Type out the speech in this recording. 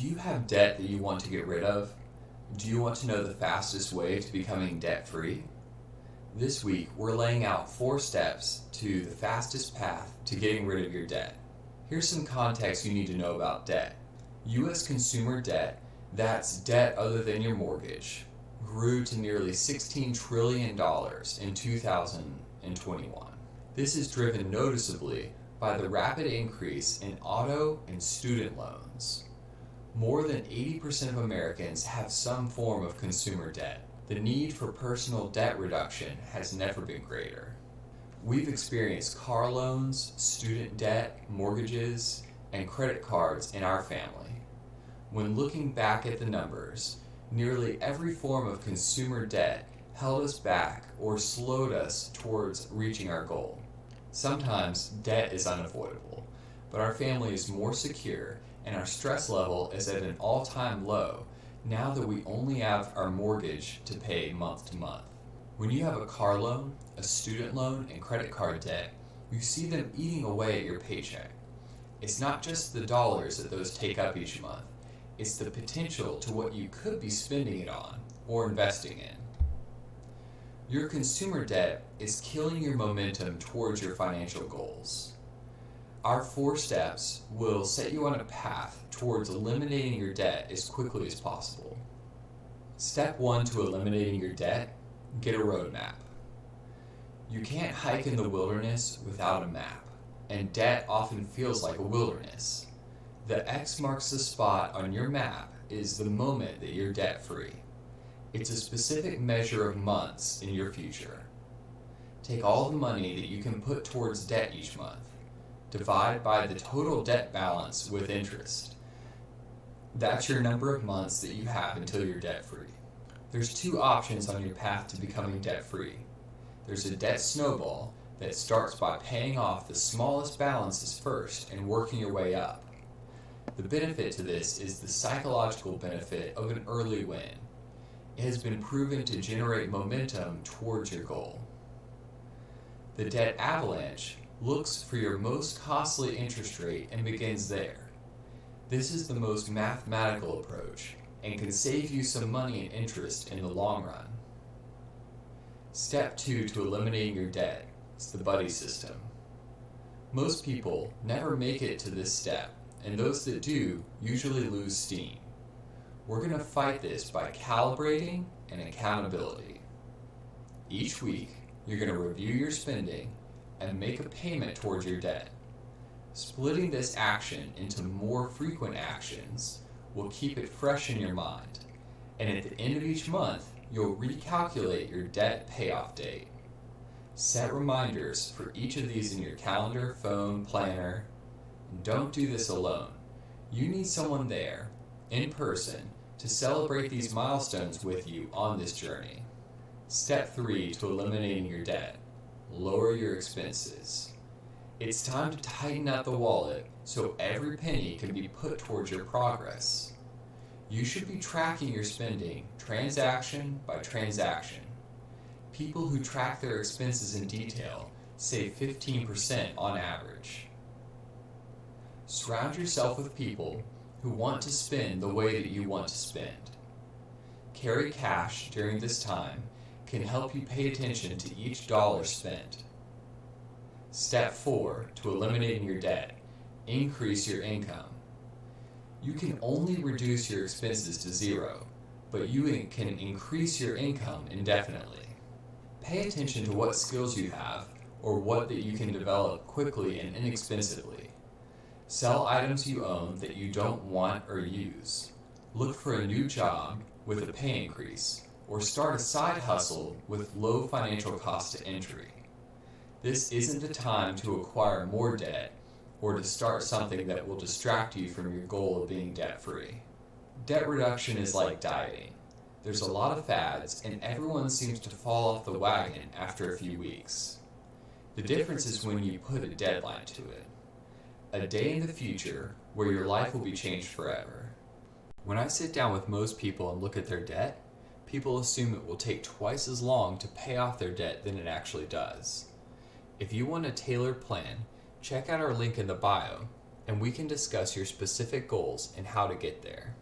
Do you have debt that you want to get rid of? Do you want to know the fastest way to becoming debt-free? This week, we're laying out 4 steps to the fastest path to getting rid of your debt. Here's some context you need to know about debt. U.S. consumer debt, that's debt other than your mortgage, grew to nearly $16 trillion in 2021. This is driven noticeably by the rapid increase in auto and student loans. More than 80% of Americans have some form of consumer debt. The need for personal debt reduction has never been greater. We've experienced car loans, student debt, mortgages, and credit cards in our family. When looking back at the numbers, nearly every form of consumer debt held us back or slowed us towards reaching our goal. Sometimes debt is unavoidable, but our family is more secure and our stress level is at an all-time low now that we only have our mortgage to pay month to month. When you have a car loan, a student loan, and credit card debt, you see them eating away at your paycheck. It's not just the dollars that those take up each month, it's the potential to what you could be spending it on or investing in. Your consumer debt is killing your momentum towards your financial goals. Our 4 steps will set you on a path towards eliminating your debt as quickly as possible. Step 1 to eliminating your debt, get a roadmap. You can't hike in the wilderness without a map, and debt often feels like a wilderness. The X marks the spot on your map is the moment that you're debt-free. It's a specific measure of months in your future. Take all the money that you can put towards debt each month. Divide by the total debt balance with interest. That's your number of months that you have until you're debt-free. There's 2 options on your path to becoming debt-free. There's a debt snowball that starts by paying off the smallest balances first and working your way up. The benefit to this is the psychological benefit of an early win. It has been proven to generate momentum towards your goal. The debt avalanche looks for your most costly interest rate and begins there. This is the most mathematical approach and can save you some money and interest in the long run. Step 2 to eliminating your debt is the buddy system. Most people never make it to this step, and those that do usually lose steam. We're going to fight this by calibrating and accountability. Each week, you're going to review your spending and make a payment towards your debt. Splitting this action into more frequent actions will keep it fresh in your mind, and at the end of each month, you'll recalculate your debt payoff date. Set reminders for each of these in your calendar, phone, planner. Don't do this alone. You need someone there, in person, to celebrate these milestones with you on this journey. Step 3 to eliminating your debt. Lower your expenses. It's time to tighten up the wallet so every penny can be put towards your progress. You should be tracking your spending transaction by transaction. People who track their expenses in detail save 15% on average. Surround yourself with people who want to spend the way that you want to spend. Carry cash during this time can help you pay attention to each dollar spent. Step 4 to eliminating your debt, increase your income. You can only reduce your expenses to 0, but you can increase your income indefinitely. Pay attention to what skills you have or what that you can develop quickly and inexpensively. Sell items you own that you don't want or use. Look for a new job with a pay increase, or start a side hustle with low financial cost to entry. This isn't the time to acquire more debt or to start something that will distract you from your goal of being debt-free. Debt reduction is like dieting. There's a lot of fads, and everyone seems to fall off the wagon after a few weeks. The difference is when you put a deadline to it. A day in the future where your life will be changed forever. When I sit down with most people and look at their debt, people assume it will take twice as long to pay off their debt than it actually does. If you want a tailored plan, check out our link in the bio, and we can discuss your specific goals and how to get there.